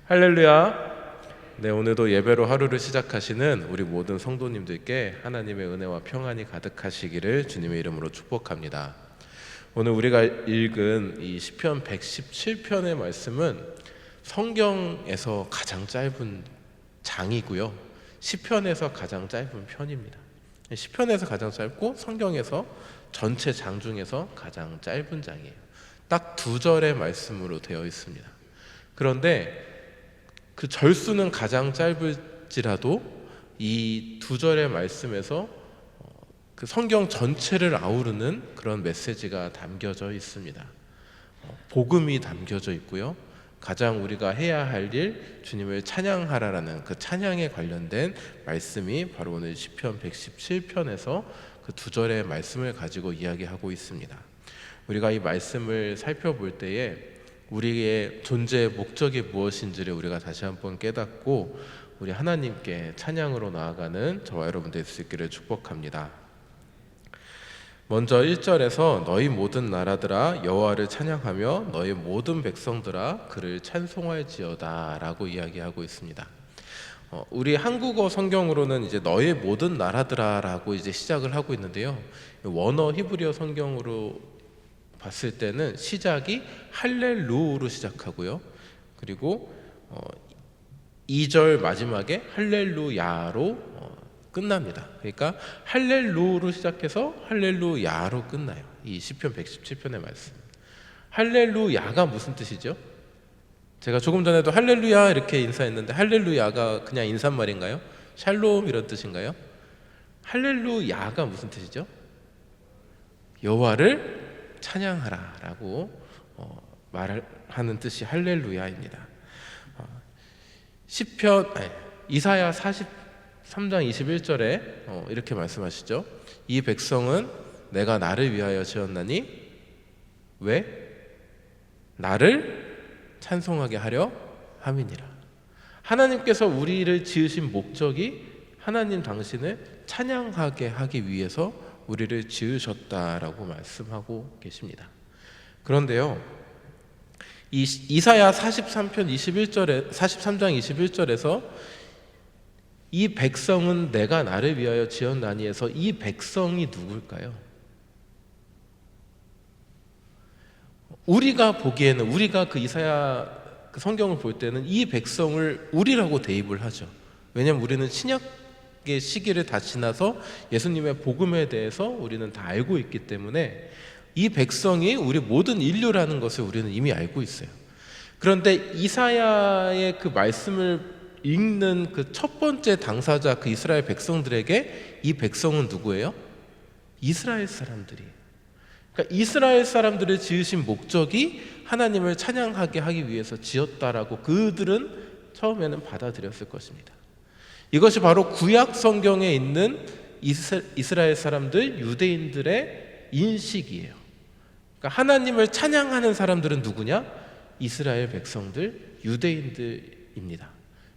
할렐루야. 네, 오늘도 예배로 하루를 시작하시는 우리 모든 성도님들께 하나님의 은혜와 평안이 가득하시기를 주님의 이름으로 축복합니다. 오늘 우리가 읽은 이 시편 117편의 말씀은 성경에서 가장 짧은 장이고요, 시편에서 가장 짧은 편입니다. 시편에서 가장 짧고 성경에서 전체 장 중에서 가장 짧은 장이에요. 딱 2절의 말씀으로 되어 있습니다. 그런데 그 절수는 가장 짧을지라도 이 2절의 말씀에서 그 성경 전체를 아우르는 그런 메시지가 담겨져 있습니다. 복음이 담겨져 있고요, 가장 우리가 해야 할 일, 주님을 찬양하라라는 그 찬양에 관련된 말씀이 바로 오늘 시편 117편에서 그 2절의 말씀을 가지고 이야기하고 있습니다. 우리가 이 말씀을 살펴볼 때에 우리의 존재의 목적이 무엇인지를 우리가 다시 한번 깨닫고 우리 하나님께 찬양으로 나아가는 저와 여러분들 될 수 있기를 축복합니다. 먼저 1절에서 너희 모든 나라들아 여호와를 찬양하며 너희 모든 백성들아 그를 찬송할지어다 라고 이야기하고 있습니다. 우리 한국어 성경으로는 이제 너희 모든 나라들아 라고 이제 시작을 하고 있는데요, 원어 히브리어 성경으로 봤을 때는 시작이 할렐루로 시작하고요, 그리고 2절 마지막에 할렐루야로 끝납니다. 그러니까 할렐루로 시작해서 할렐루야로 끝나요. 이 시편 117편의 말씀. 할렐루야가 무슨 뜻이죠? 제가 조금 전에도 할렐루야 이렇게 인사했는데 할렐루야가 그냥 인사말인가요? 샬롬 이런 뜻인가요? 할렐루야가 무슨 뜻이죠? 여호와를 찬양하라 라고 말하는 뜻이 할렐루야입니다. 이사야 43장 21절에 이렇게 말씀하시죠. 이 백성은 내가 나를 위하여 지었나니 왜? 나를 찬송하게 하려 함이니라. 하나님께서 우리를 지으신 목적이 하나님 당신을 찬양하게 하기 위해서 우리를 지으셨다라고 말씀하고 계십니다. 그런데요, 이사야 43장 21절에서 이 백성은 내가 나를 위하여 지었나니에서 이 백성이 누굴까요? 우리가 보기에는, 우리가 그 이사야 그 성경을 볼 때는 이 백성을 우리라고 대입을 하죠. 왜냐하면 우리는 신약의 시기를 다 지나서 예수님의 복음에 대해서 우리는 다 알고 있기 때문에 이 백성이 우리 모든 인류라는 것을 우리는 이미 알고 있어요. 그런데 이사야의 그 말씀을 읽는 그 첫 번째 당사자, 그 이스라엘 백성들에게 이 백성은 누구예요? 이스라엘 사람들이에요. 그러니까 이스라엘 사람들을 지으신 목적이 하나님을 찬양하게 하기 위해서 지었다라고 그들은 처음에는 받아들였을 것입니다. 이것이 바로 구약 성경에 있는 이스라엘 사람들, 유대인들의 인식이에요. 그러니까 하나님을 찬양하는 사람들은 누구냐? 이스라엘 백성들, 유대인들입니다.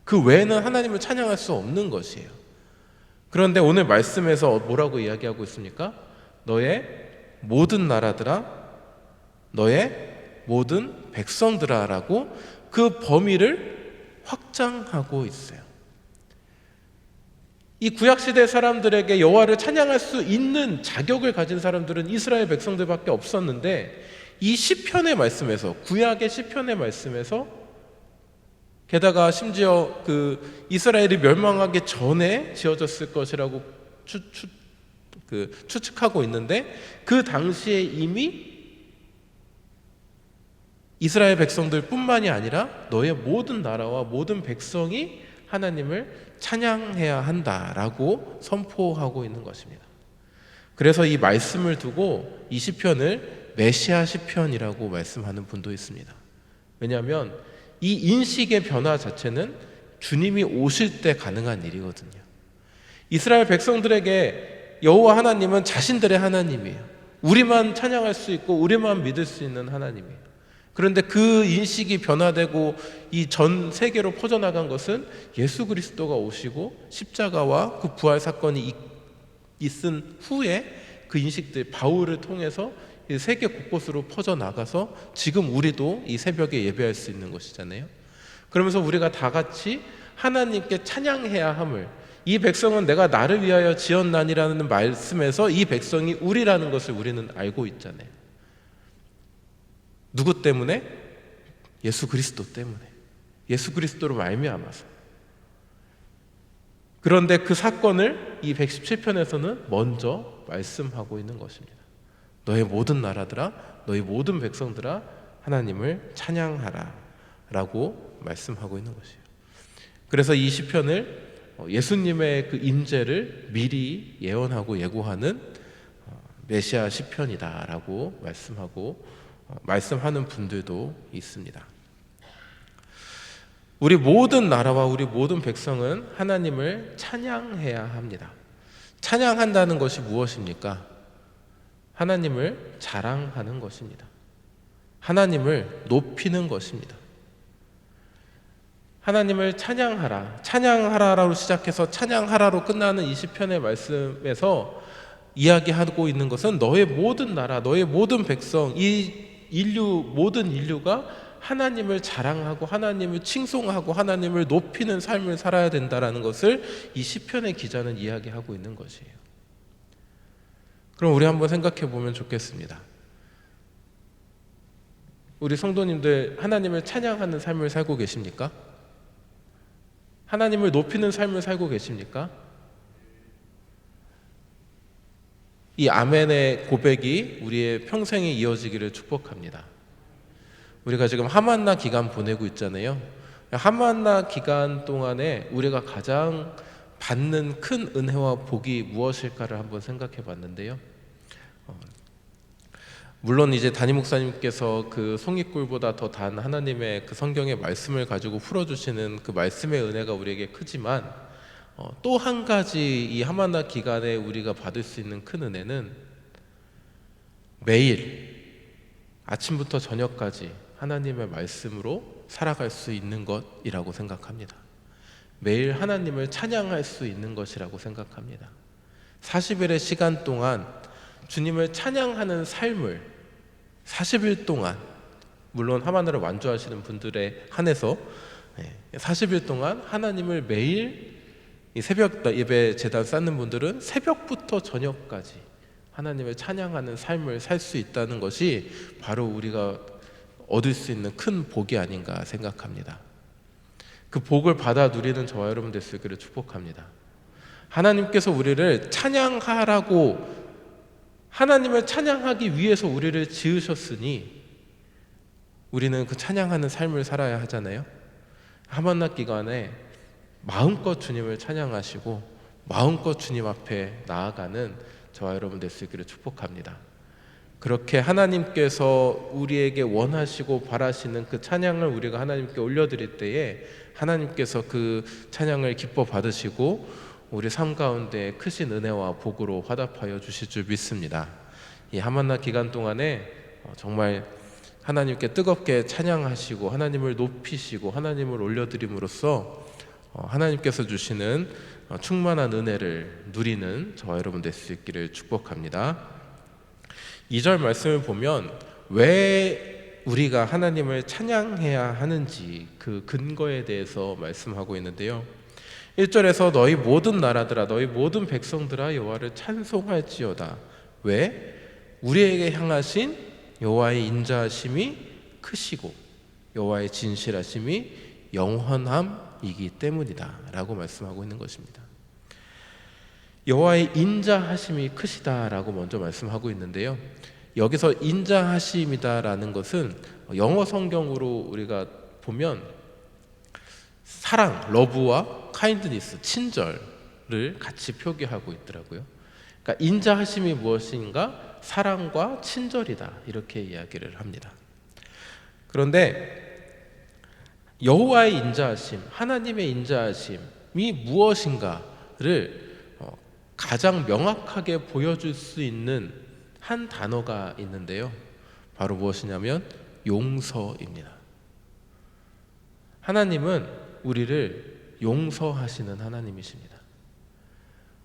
그 외에는 하나님을 찬양할 수 없는 것이에요. 그런데 오늘 말씀에서 뭐라고 이야기하고 있습니까? 너의 모든 나라들아, 너의 모든 백성들아 라고 그 범위를 확장하고 있어요. 이 구약시대 사람들에게 여호와를 찬양할 수 있는 자격을 가진 사람들은 이스라엘 백성들밖에 없었는데, 이 시편의 말씀에서, 구약의 시편의 말씀에서, 게다가 심지어 그 이스라엘이 멸망하기 전에 지어졌을 것이라고 추측하고 있는데, 그 당시에 이미 이스라엘 백성들 뿐만이 아니라 너의 모든 나라와 모든 백성이 하나님을 찬양해야 한다라고 선포하고 있는 것입니다. 그래서 이 말씀을 두고 이 시편을 메시아 시편이라고 말씀하는 분도 있습니다. 왜냐하면 이 인식의 변화 자체는 주님이 오실 때 가능한 일이거든요. 이스라엘 백성들에게 여호와 하나님은 자신들의 하나님이에요. 우리만 찬양할 수 있고 우리만 믿을 수 있는 하나님이에요. 그런데 그 인식이 변화되고 이 전 세계로 퍼져나간 것은 예수 그리스도가 오시고 십자가와 그 부활 사건이 있은 후에 그 인식들, 바울을 통해서 세계 곳곳으로 퍼져나가서 지금 우리도 이 새벽에 예배할 수 있는 것이잖아요. 그러면서 우리가 다 같이 하나님께 찬양해야 함을, 이 백성은 내가 나를 위하여 지었나니라는 말씀에서 이 백성이 우리라는 것을 우리는 알고 있잖아요. 누구 때문에? 예수 그리스도 때문에, 예수 그리스도로 말미암아서. 그런데 그 사건을 이 117편에서는 먼저 말씀하고 있는 것입니다. 너의 모든 나라들아, 너의 모든 백성들아, 하나님을 찬양하라 라고 말씀하고 있는 것이에요. 그래서 이 시편을 예수님의 그 임재를 미리 예언하고 예고하는 메시아 시편이다 라고 말씀하는 분들도 있습니다. 우리 모든 나라와 우리 모든 백성은 하나님을 찬양해야 합니다. 찬양한다는 것이 무엇입니까? 하나님을 자랑하는 것입니다. 하나님을 높이는 것입니다. 하나님을 찬양하라, 찬양하라로 시작해서 찬양하라로 끝나는 이 시편의 말씀에서 이야기하고 있는 것은 너의 모든 나라, 너의 모든 백성, 이 모든 인류가 하나님을 자랑하고 하나님을 칭송하고 하나님을 높이는 삶을 살아야 된다라는 것을 이 시편의 기자는 이야기하고 있는 것이에요. 그럼 우리 한번 생각해 보면 좋겠습니다. 우리 성도님들 하나님을 찬양하는 삶을 살고 계십니까? 하나님을 높이는 삶을 살고 계십니까? 이 아멘의 고백이 우리의 평생에 이어지기를 축복합니다. 우리가 지금 하만나 기간 보내고 있잖아요. 하만나 기간 동안에 우리가 가장 받는 큰 은혜와 복이 무엇일까를 한번 생각해 봤는데요. 물론 이제 담임 목사님께서 그 송이꿀보다 더 단 하나님의 그 성경의 말씀을 가지고 풀어주시는 그 말씀의 은혜가 우리에게 크지만 또 한 가지 이 하만나 기간에 우리가 받을 수 있는 큰 은혜는 매일 아침부터 저녁까지 하나님의 말씀으로 살아갈 수 있는 것이라고 생각합니다. 매일 하나님을 찬양할 수 있는 것이라고 생각합니다. 40일의 시간 동안 주님을 찬양하는 삶을 40일 동안, 물론 하만나를 완주하시는 분들에 한해서 40일 동안 하나님을 매일 이 새벽 예배 제단 쌓는 분들은 새벽부터 저녁까지 하나님을 찬양하는 삶을 살 수 있다는 것이 바로 우리가 얻을 수 있는 큰 복이 아닌가 생각합니다. 그 복을 받아 누리는 저와 여러분 되시기를 축복합니다. 하나님께서 우리를 찬양하라고, 하나님을 찬양하기 위해서 우리를 지으셨으니 우리는 그 찬양하는 삶을 살아야 하잖아요. 하만나 기간에 마음껏 주님을 찬양하시고 마음껏 주님 앞에 나아가는 저와 여러분 될 수 있기를 축복합니다. 그렇게 하나님께서 우리에게 원하시고 바라시는 그 찬양을 우리가 하나님께 올려드릴 때에 하나님께서 그 찬양을 기뻐 받으시고 우리 삶 가운데 크신 은혜와 복으로 화답하여 주실 줄 믿습니다. 이 하만나 기간 동안에 정말 하나님께 뜨겁게 찬양하시고 하나님을 높이시고 하나님을 올려드림으로써 하나님께서 주시는 충만한 은혜를 누리는 저와 여러분 될 수 있기를 축복합니다. 2절 말씀을 보면 왜 우리가 하나님을 찬양해야 하는지 그 근거에 대해서 말씀하고 있는데요. 1절에서 너희 모든 나라들아 너희 모든 백성들아 여호와를 찬송할지어다. 왜? 우리에게 향하신 여호와의 인자하심이 크시고 여호와의 진실하심이 영원함이기 때문이다 라고 말씀하고 있는 것입니다. 여호와의 인자하심이 크시다라고 먼저 말씀하고 있는데요. 여기서 인자하심이다라는 것은 영어 성경으로 우리가 보면 사랑, 러브와 카인드니스, 친절을 같이 표기하고 있더라고요. 그러니까 인자하심이 무엇인가? 사랑과 친절이다 이렇게 이야기를 합니다. 그런데 여호와의 인자하심, 하나님의 인자하심이 무엇인가를 가장 명확하게 보여줄 수 있는 한 단어가 있는데요. 바로 무엇이냐면 용서입니다. 하나님은 우리를 용서하시는 하나님이십니다.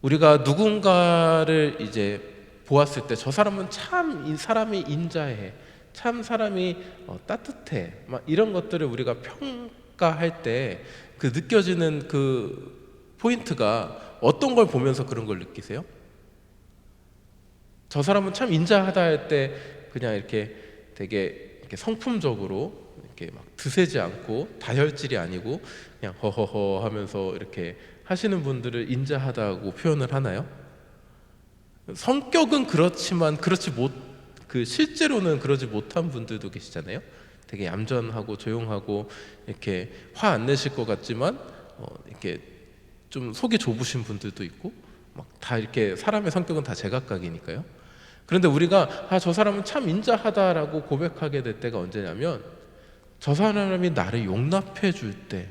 우리가 누군가를 이제 보았을 때 저 사람은 참 이 사람이 인자해, 참 사람이 따뜻해, 막 이런 것들을 우리가 할 때 그 느껴지는 그 포인트가 어떤 걸 보면서 그런 걸 느끼세요? 저 사람은 참 인자하다 할 때 그냥 이렇게 되게 이렇게 성품적으로 이렇게 막 드세지 않고 다혈질이 아니고 그냥 허허허 하면서 이렇게 하시는 분들을 인자하다고 표현을 하나요? 성격은 그렇지만 그 실제로는 그러지 못한 분들도 계시잖아요. 되게 얌전하고 조용하고 이렇게 화 안 내실 것 같지만 이렇게 좀 속이 좁으신 분들도 있고 막 다 이렇게 사람의 성격은 다 제각각이니까요. 그런데 우리가 저 사람은 참 인자하다라고 고백하게 될 때가 언제냐면 저 사람이 나를 용납해 줄 때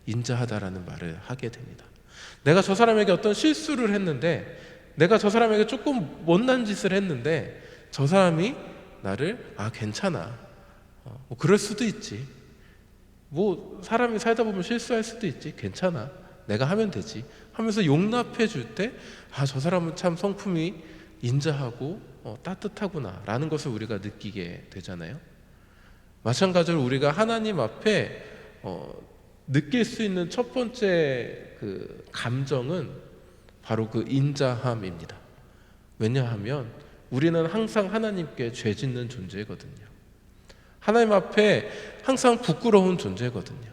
인자하다라는 말을 하게 됩니다. 내가 저 사람에게 어떤 실수를 했는데 내가 저 사람에게 조금 못난 짓을 했는데 저 사람이 나를 괜찮아, 뭐 그럴 수도 있지, 뭐 사람이 살다 보면 실수할 수도 있지, 괜찮아, 내가 하면 되지 하면서 용납해 줄 때 저 사람은 참 성품이 인자하고 따뜻하구나 라는 것을 우리가 느끼게 되잖아요. 마찬가지로 우리가 하나님 앞에 느낄 수 있는 첫 번째 그 감정은 바로 그 인자함입니다. 왜냐하면 우리는 항상 하나님께 죄 짓는 존재거든요. 하나님 앞에 항상 부끄러운 존재거든요.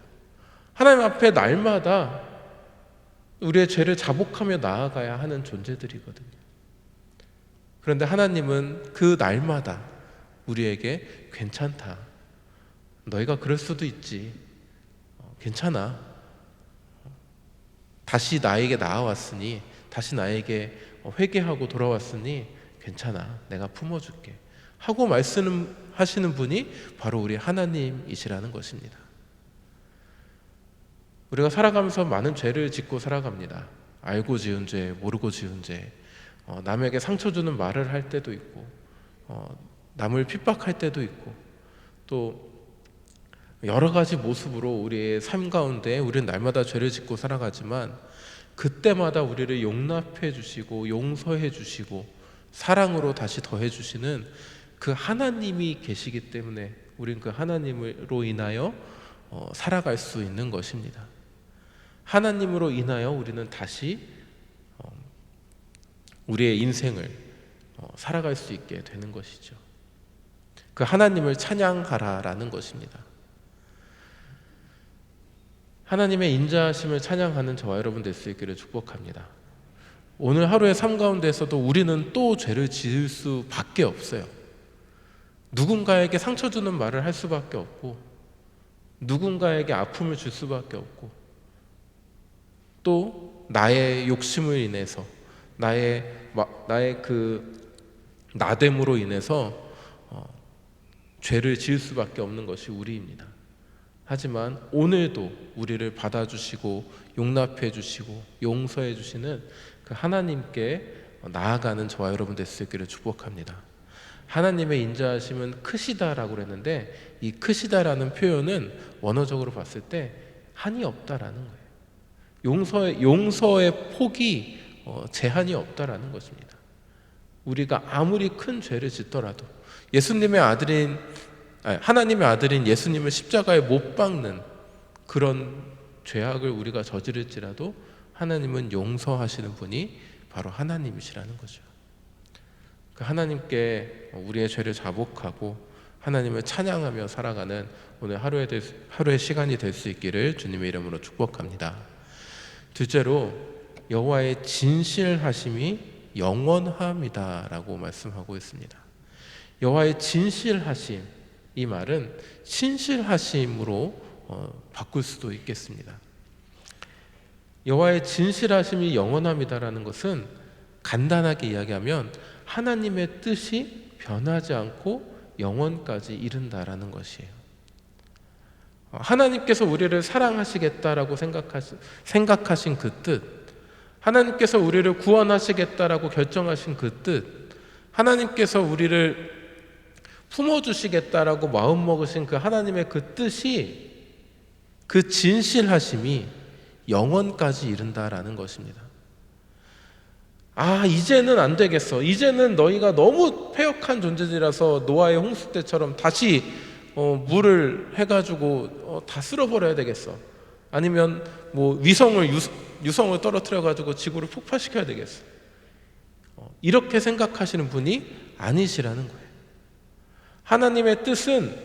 하나님 앞에 날마다 우리의 죄를 자복하며 나아가야 하는 존재들이거든요. 그런데 하나님은 그 날마다 우리에게 괜찮다, 너희가 그럴 수도 있지, 괜찮아, 다시 나에게 나아왔으니, 다시 나에게 회개하고 돌아왔으니 괜찮아, 내가 품어줄게 하고 말씀하시는 분이 바로 우리 하나님이시라는 것입니다. 우리가 살아가면서 많은 죄를 짓고 살아갑니다. 알고 지은 죄, 모르고 지은 죄, 남에게 상처 주는 말을 할 때도 있고, 남을 핍박할 때도 있고, 또 여러 가지 모습으로 우리의 삶 가운데 우리는 날마다 죄를 짓고 살아가지만 그때마다 우리를 용납해 주시고 용서해 주시고 사랑으로 다시 더해 주시는 그 하나님이 계시기 때문에 우리는 그 하나님으로 인하여 살아갈 수 있는 것입니다. 하나님으로 인하여 우리는 다시 우리의 인생을 살아갈 수 있게 되는 것이죠. 그 하나님을 찬양하라라는 것입니다. 하나님의 인자하심을 찬양하는 저와 여러분 될 수 있기를 축복합니다. 오늘 하루의 삶 가운데서도 우리는 또 죄를 지을 수밖에 없어요. 누군가에게 상처 주는 말을 할 수밖에 없고, 누군가에게 아픔을 줄 수밖에 없고, 또 나의 욕심을 인해서 나의 그 나됨으로 인해서 죄를 지을 수밖에 없는 것이 우리입니다. 하지만 오늘도 우리를 받아주시고 용납해 주시고 용서해 주시는 그 하나님께 나아가는 저와 여러분 될 수 있기를 축복합니다. 하나님의 인자하심은 크시다라고 그랬는데 이 크시다라는 표현은 원어적으로 봤을 때 한이 없다라는 거예요. 용서의 폭이 제한이 없다라는 것입니다. 우리가 아무리 큰 죄를 짓더라도 하나님의 아들인 예수님을 십자가에 못 박는 그런 죄악을 우리가 저지를지라도 하나님은 용서하시는 분이 바로 하나님이시라는 거죠. 그 하나님께 우리의 죄를 자복하고 하나님을 찬양하며 살아가는 오늘 하루의 시간이 될 수 있기를 주님의 이름으로 축복합니다. 둘째로 여호와의 진실하심이 영원함이다라고 말씀하고 있습니다. 여호와의 진실하심, 이 말은 신실하심으로 바꿀 수도 있겠습니다. 여호와의 진실하심이 영원함이다라는 것은 간단하게 이야기하면 하나님의 뜻이 변하지 않고 영원까지 이른다라는 것이에요. 하나님께서 우리를 사랑하시겠다라고 생각하신 그 뜻, 하나님께서 우리를 구원하시겠다라고 결정하신 그 뜻, 하나님께서 우리를 품어주시겠다라고 마음먹으신 그 하나님의 그 뜻이, 그 진실하심이 영원까지 이른다라는 것입니다. 이제는 안 되겠어, 이제는 너희가 너무 패역한 존재들이라서 노아의 홍수 때처럼 다시 물을 해가지고 다 쓸어버려야 되겠어? 아니면 뭐 유성을 떨어뜨려가지고 지구를 폭파시켜야 되겠어? 이렇게 생각하시는 분이 아니시라는 거예요. 하나님의 뜻은,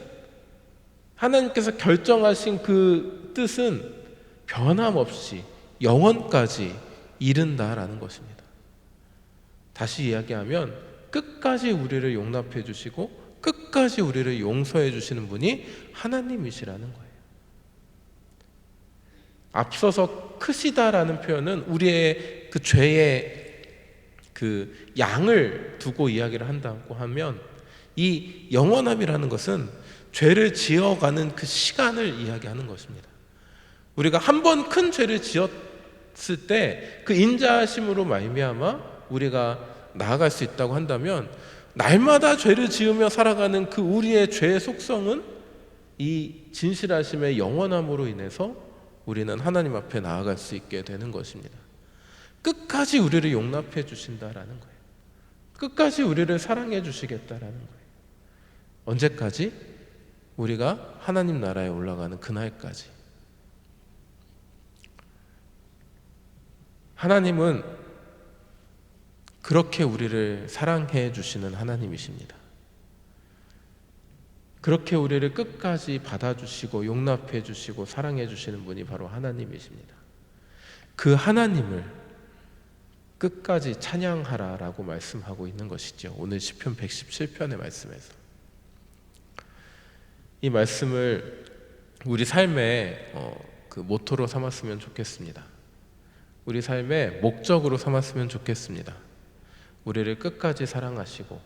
하나님께서 결정하신 그 뜻은 변함없이 영원까지 이른다라는 것입니다. 다시 이야기하면 끝까지 우리를 용납해 주시고 끝까지 우리를 용서해 주시는 분이 하나님이시라는 거예요. 앞서서 크시다라는 표현은 우리의 그 죄의 그 양을 두고 이야기를 한다고 하면, 이 영원함이라는 것은 죄를 지어가는 그 시간을 이야기하는 것입니다. 우리가 한 번 큰 죄를 지었을 때 그 인자하심으로 말미암아 우리가 나아갈 수 있다고 한다면, 날마다 죄를 지으며 살아가는 그 우리의 죄의 속성은 이 진실하심의 영원함으로 인해서 우리는 하나님 앞에 나아갈 수 있게 되는 것입니다. 끝까지 우리를 용납해 주신다라는 거예요. 끝까지 우리를 사랑해 주시겠다라는 거예요. 언제까지? 우리가 하나님 나라에 올라가는 그날까지. 하나님은 그렇게 우리를 사랑해 주시는 하나님이십니다. 그렇게 우리를 끝까지 받아주시고 용납해 주시고 사랑해 주시는 분이 바로 하나님이십니다. 그 하나님을 끝까지 찬양하라라고 말씀하고 있는 것이죠. 오늘 시편 117편의 말씀에서 이 말씀을 우리 삶의 그 모토로 삼았으면 좋겠습니다. 우리 삶의 목적으로 삼았으면 좋겠습니다. 우리를 끝까지 사랑하시고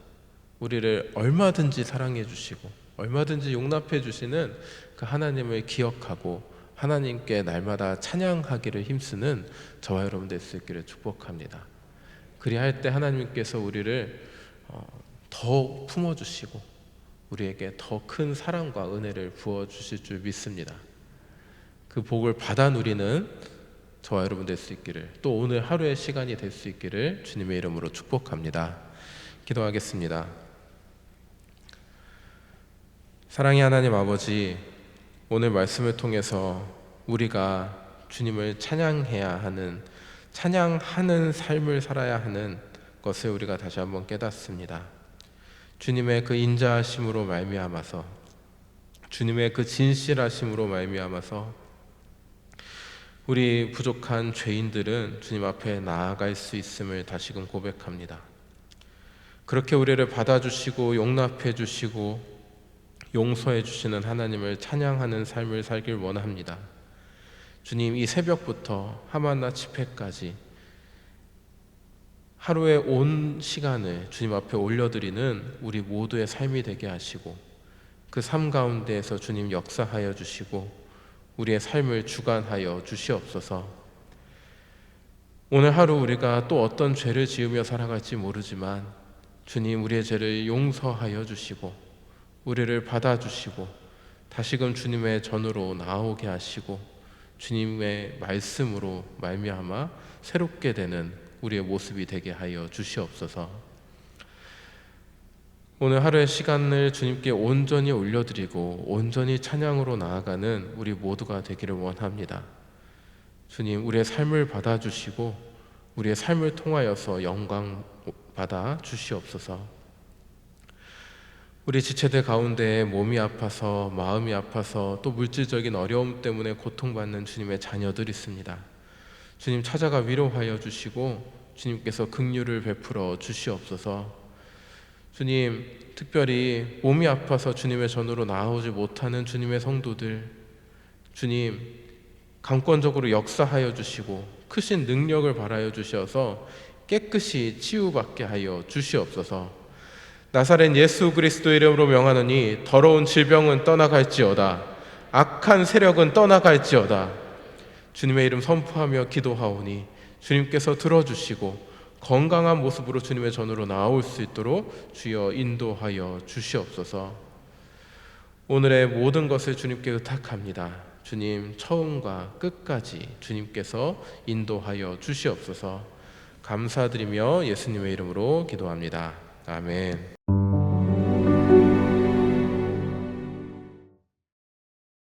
우리를 얼마든지 사랑해 주시고 얼마든지 용납해 주시는 그 하나님을 기억하고 하나님께 날마다 찬양하기를 힘쓰는 저와 여러분 될 수 있기를 축복합니다. 그리할 때 하나님께서 우리를 더 품어주시고 우리에게 더 큰 사랑과 은혜를 부어주실 줄 믿습니다. 그 복을 받아 누리는 저와 여러분 될 수 있기를, 또 오늘 하루의 시간이 될 수 있기를 주님의 이름으로 축복합니다. 기도하겠습니다. 사랑의 하나님 아버지, 오늘 말씀을 통해서 우리가 주님을 찬양해야 하는, 찬양하는 삶을 살아야 하는 것을 우리가 다시 한번 깨닫습니다. 주님의 그 인자하심으로 말미암아서, 주님의 그 진실하심으로 말미암아서 우리 부족한 죄인들은 주님 앞에 나아갈 수 있음을 다시금 고백합니다. 그렇게 우리를 받아주시고 용납해 주시고 용서해 주시는 하나님을 찬양하는 삶을 살길 원합니다. 주님, 이 새벽부터 하마나 집회까지 하루의 온 시간을 주님 앞에 올려드리는 우리 모두의 삶이 되게 하시고 그 삶 가운데에서 주님 역사하여 주시고 우리의 삶을 주관하여 주시옵소서. 오늘 하루 우리가 또 어떤 죄를 지으며 살아갈지 모르지만 주님, 우리의 죄를 용서하여 주시고 우리를 받아주시고 다시금 주님의 전으로 나오게 하시고 주님의 말씀으로 말미암아 새롭게 되는 우리의 모습이 되게 하여 주시옵소서. 오늘 하루의 시간을 주님께 온전히 올려드리고 온전히 찬양으로 나아가는 우리 모두가 되기를 원합니다. 주님, 우리의 삶을 받아주시고 우리의 삶을 통하여서 영광 받아 주시옵소서. 우리 지체들 가운데 몸이 아파서, 마음이 아파서, 또 물질적인 어려움 때문에 고통받는 주님의 자녀들 있습니다. 주님, 찾아가 위로하여 주시고 주님께서 긍휼을 베풀어 주시옵소서. 주님, 특별히 몸이 아파서 주님의 전으로 나오지 못하는 주님의 성도들, 주님 강권적으로 역사하여 주시고 크신 능력을 발하여 주셔서 깨끗이 치유받게 하여 주시옵소서. 나사렛 예수 그리스도 이름으로 명하노니 더러운 질병은 떠나갈지어다, 악한 세력은 떠나갈지어다. 주님의 이름 선포하며 기도하오니 주님께서 들어주시고 건강한 모습으로 주님의 전으로 나올 수 있도록 주여 인도하여 주시옵소서. 오늘의 모든 것을 주님께 의탁합니다. 주님, 처음과 끝까지 주님께서 인도하여 주시옵소서. 감사드리며 예수님의 이름으로 기도합니다. 아멘.